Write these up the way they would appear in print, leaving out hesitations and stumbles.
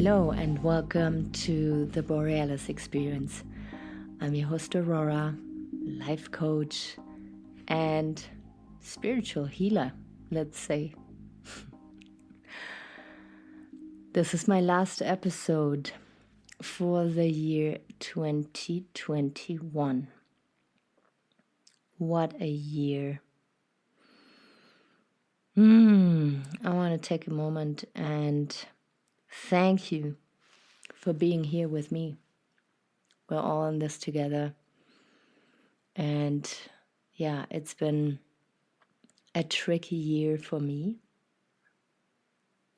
Hello and welcome to the Borealis Experience. I'm your host Aurora, life coach and spiritual healer, let's say. This is my last episode for the year 2021. What a year. I want to take a moment and thank you for being here with me. We're all in this together. And yeah, it's been a tricky year for me.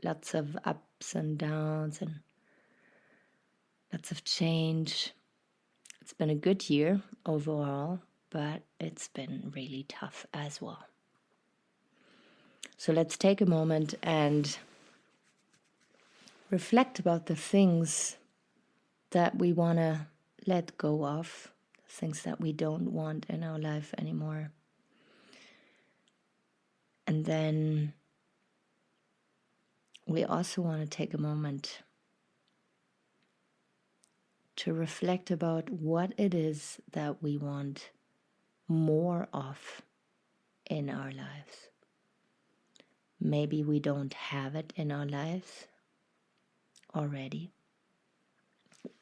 Lots of ups and downs and lots of change. It's been a good year overall, but it's been really tough as well. So let's take a moment and reflect about the things that we want to let go of, things that we don't want in our life anymore. And then we also want to take a moment to reflect about what it is that we want more of in our lives. Maybe we don't have it in our lives already.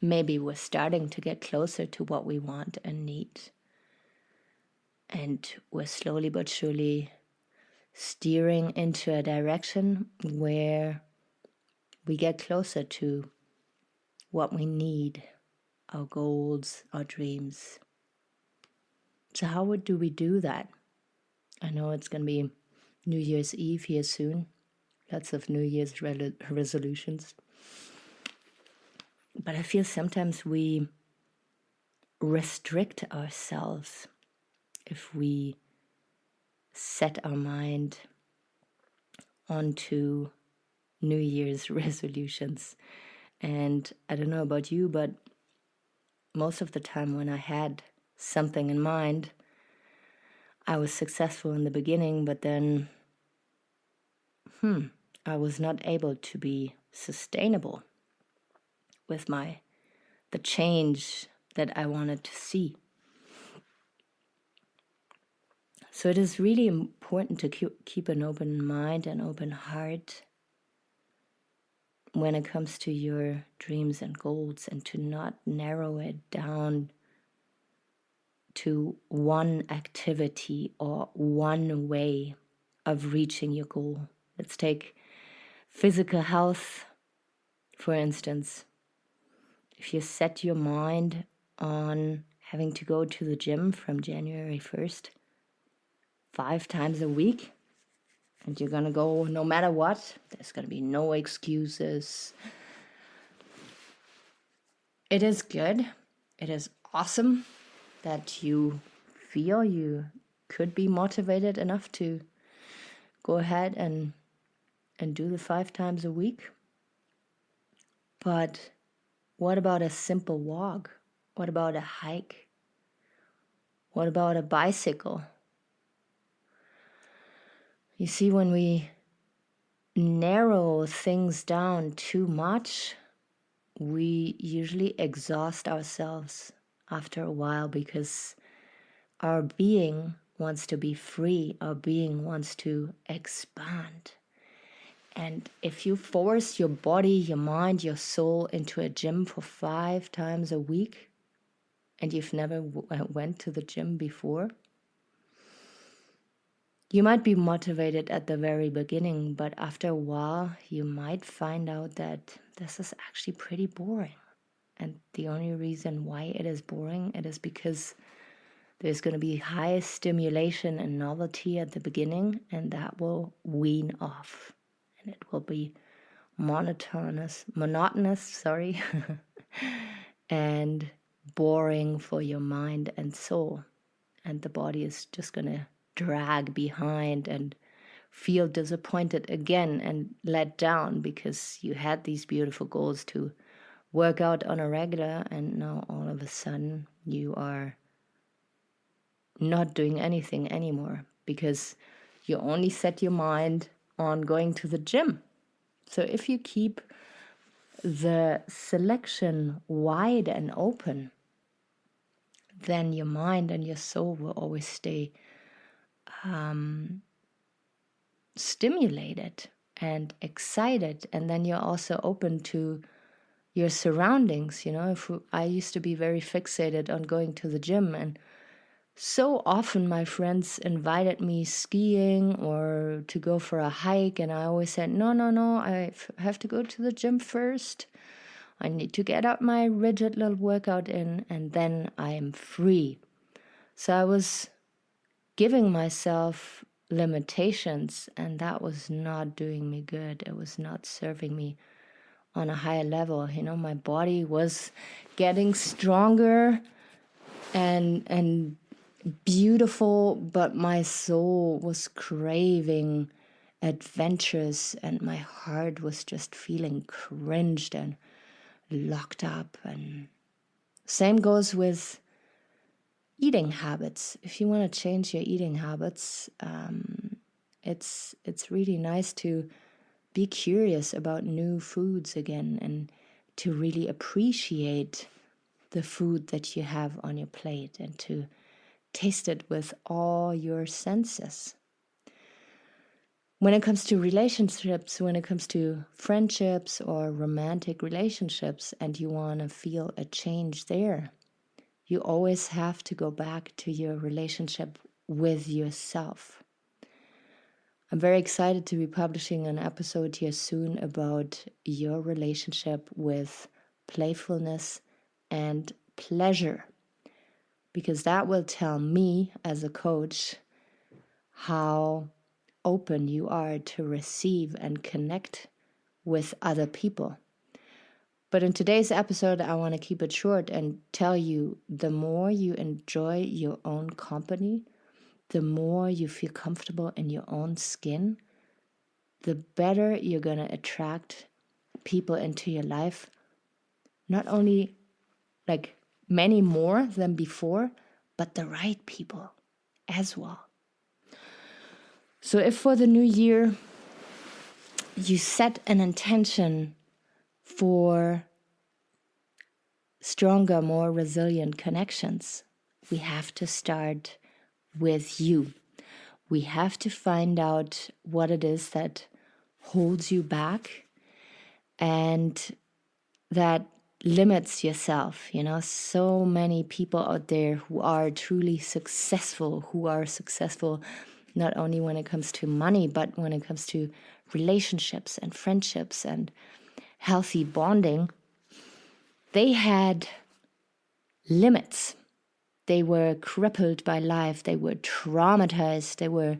Maybe we're starting to get closer to what we want and need. And we're slowly but surely steering into a direction where we get closer to what we need, our goals, our dreams. So how do we do that? I know it's going to be New Year's Eve here soon. Lots of New Year's resolutions. But I feel sometimes we restrict ourselves if we set our mind onto New Year's resolutions. And I don't know about you, but most of the time when I had something in mind, I was successful in the beginning, but then I was not able to be sustainable with the change that I wanted to see. So it is really important to keep an open mind and open heart when it comes to your dreams and goals, and to not narrow it down to one activity or one way of reaching your goal. Let's take physical health, for instance. If you set your mind on having to go to the gym from January 1st, 5 times a week, and you're going to go no matter what, there's going to be no excuses. It is good. It is awesome that you feel you could be motivated enough to go ahead and do the 5 times a week. But what about a simple walk? What about a hike? What about a bicycle? You see, when we narrow things down too much, we usually exhaust ourselves after a while, because our being wants to be free. Our being wants to expand. And if you force your body, your mind, your soul into a gym for 5 times a week, and you've never went to the gym before, you might be motivated at the very beginning, but after a while, you might find out that this is actually pretty boring. And the only reason why it is boring, it is because there's going to be high stimulation and novelty at the beginning, and that will wean off. And it will be monotonous, and boring for your mind and soul. And the body is just going to drag behind and feel disappointed again and let down, because you had these beautiful goals to work out on a regular, and now all of a sudden you are not doing anything anymore because you only set your mind on going to the gym. So if you keep the selection wide and open, then your mind and your soul will always stay stimulated and excited. And then you're also open to your surroundings. If I used to be very fixated on going to the gym, and so often my friends invited me skiing or to go for a hike, and I always said, no, I have to go to the gym first. I need to get up my rigid little workout in, and then I'm free. So I was giving myself limitations, and that was not doing me good. It was not serving me on a higher level. My body was getting stronger and beautiful, but my soul was craving adventures, and my heart was just feeling cringed and locked up. And same goes with eating habits. If you want to change your eating habits, it's really nice to be curious about new foods again, and to really appreciate the food that you have on your plate, and to taste it with all your senses. When it comes to relationships, when it comes to friendships or romantic relationships, and you want to feel a change there, you always have to go back to your relationship with yourself. I'm very excited to be publishing an episode here soon about your relationship with playfulness and pleasure, because that will tell me as a coach how open you are to receive and connect with other people. But in today's episode, I want to keep it short and tell you, the more you enjoy your own company, the more you feel comfortable in your own skin, the better you're going to attract people into your life. Not only like many more than before, but the right people as well. So if for the new year you set an intention for stronger, more resilient connections, we have to start with you. We have to find out what it is that holds you back and that limits yourself. So many people out there who are truly successful, not only when it comes to money, but when it comes to relationships and friendships and healthy bonding, they had limits. They were crippled by life. They were traumatized. They were,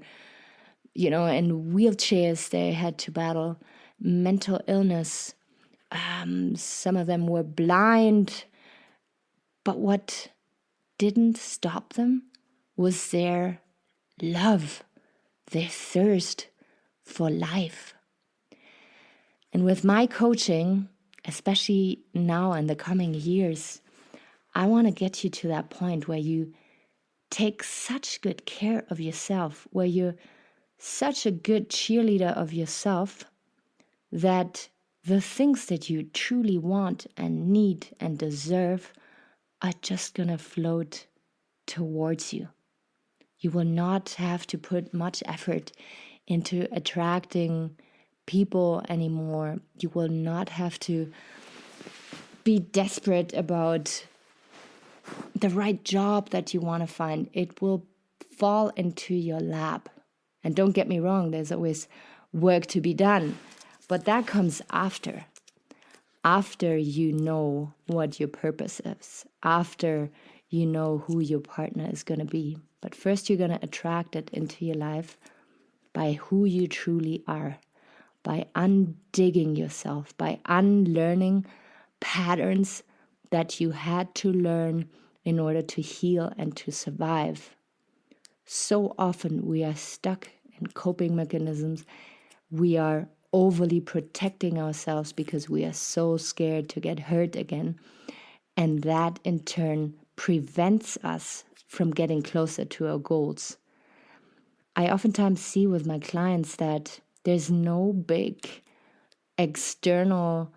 in wheelchairs. They had to battle mental illness. Some of them were blind. But what didn't stop them was their love, their thirst for life. And with my coaching, especially now in the coming years, I want to get you to that point where you take such good care of yourself, where you're such a good cheerleader of yourself, that the things that you truly want and need and deserve are just going to float towards you. You will not have to put much effort into attracting people anymore. You will not have to be desperate about the right job that you want to find. It will fall into your lap. And don't get me wrong, there's always work to be done. But that comes after you know what your purpose is, after you know who your partner is going to be. But first you're going to attract it into your life by who you truly are, by undigging yourself, by unlearning patterns that you had to learn in order to heal and to survive. So often we are stuck in coping mechanisms. We are overly protecting ourselves because we are so scared to get hurt again. And that in turn prevents us from getting closer to our goals. I oftentimes see with my clients that there's no big external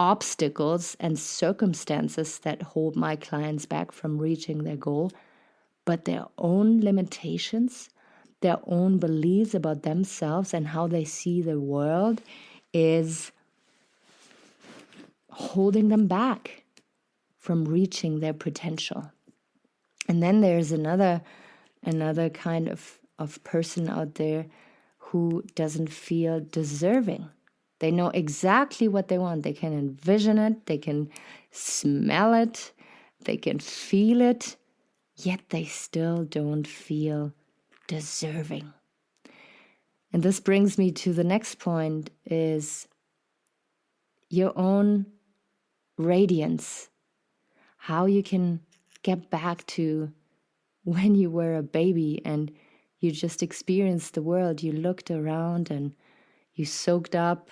obstacles and circumstances that hold my clients back from reaching their goal, but their own limitations, their own beliefs about themselves and how they see the world is holding them back from reaching their potential. And then there's another kind of person out there who doesn't feel deserving. They know exactly what they want. They can envision it, they can smell it, they can feel it, yet they still don't feel deserving. And this brings me to the next point, is your own radiance. How you can get back to when you were a baby and you just experienced the world. You looked around and you soaked up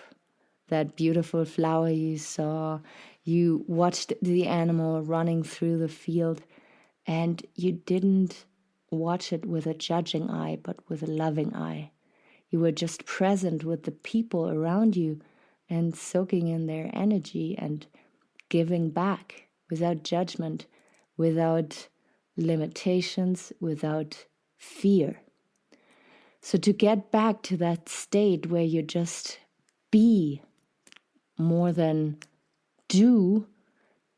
that beautiful flower you saw. You watched the animal running through the field, and you didn't watch it with a judging eye, but with a loving eye. You were just present with the people around you and soaking in their energy and giving back without judgment, without limitations, without fear. So to get back to that state where you just be more than do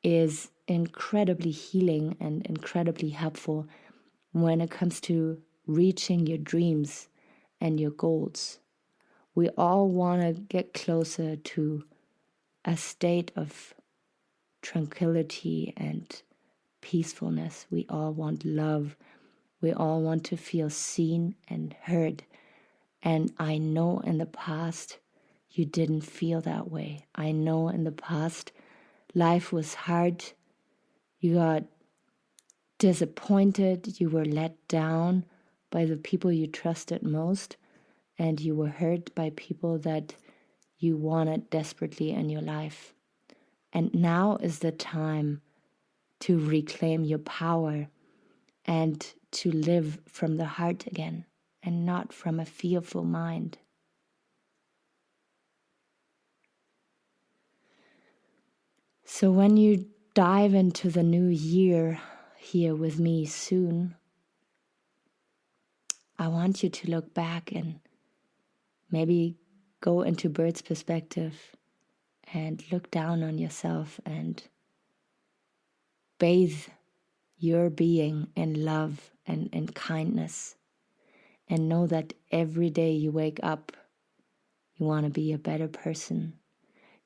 is incredibly healing and incredibly helpful when it comes to reaching your dreams and your goals. We all want to get closer to a state of tranquility and peacefulness. We all want love. We all want to feel seen and heard. And I know in the past you didn't feel that way. I know in the past life was hard. You got disappointed. You were let down by the people you trusted most. And you were hurt by people that you wanted desperately in your life. And now is the time to reclaim your power and to live from the heart again and not from a fearful mind. So when you dive into the new year here with me soon, I want you to look back and maybe go into bird's perspective and look down on yourself and bathe your being in love and in kindness. And know that every day you wake up, you want to be a better person.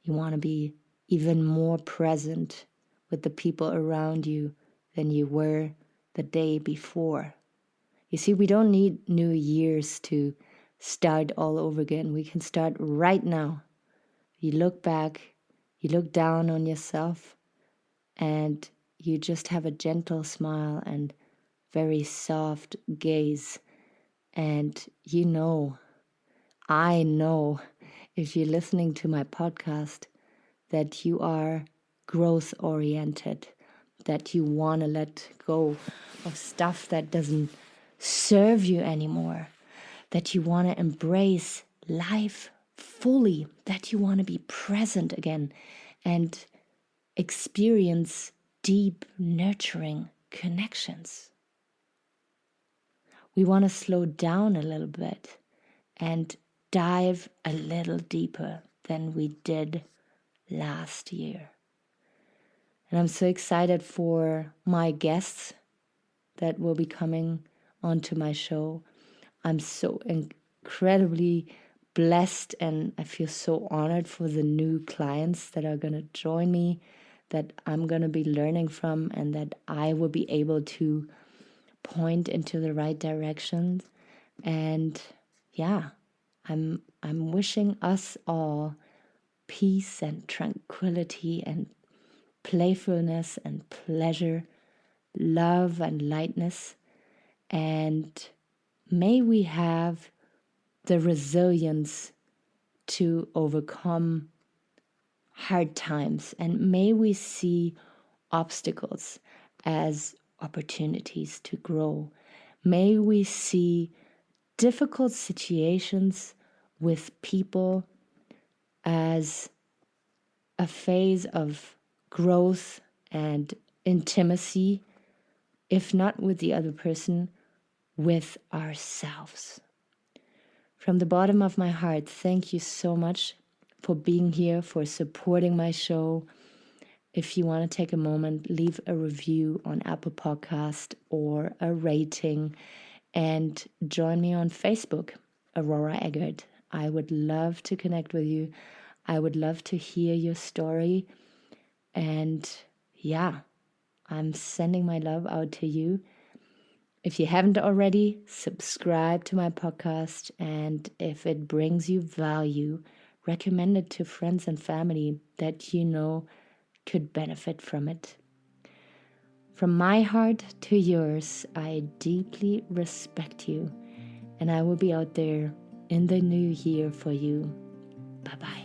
You want to be even more present with the people around you than you were the day before. You see, we don't need New Year's to start all over again. We can start right now. You look back, you look down on yourself, and you just have a gentle smile and very soft gaze. And I know, if you're listening to my podcast, that you are growth-oriented, that you want to let go of stuff that doesn't serve you anymore, that you want to embrace life fully, that you want to be present again and experience deep, nurturing connections. We want to slow down a little bit and dive a little deeper than we did last year. And I'm so excited for my guests that will be coming onto my show. I'm so incredibly blessed and I feel so honored for the new clients that are going to join me, that I'm going to be learning from, and that I will be able to point into the right direction. And yeah, I'm wishing us all peace and tranquility and playfulness and pleasure, love and lightness. And may we have the resilience to overcome hard times, and may we see obstacles as opportunities to grow. May we see difficult situations with people as a phase of growth and intimacy, if not with the other person, with ourselves. From the bottom of my heart, thank you so much for being here, for supporting my show. If you want to take a moment, leave a review on Apple Podcast or a rating, and join me on Facebook, Aurora Eggert. I would love to connect with you. I would love to hear your story. And yeah, I'm sending my love out to you. If you haven't already, subscribe to my podcast. And if it brings you value, recommend it to friends and family that you know could benefit from it. From my heart to yours, I deeply respect you. And I will be out there in the new year for you. Bye-bye.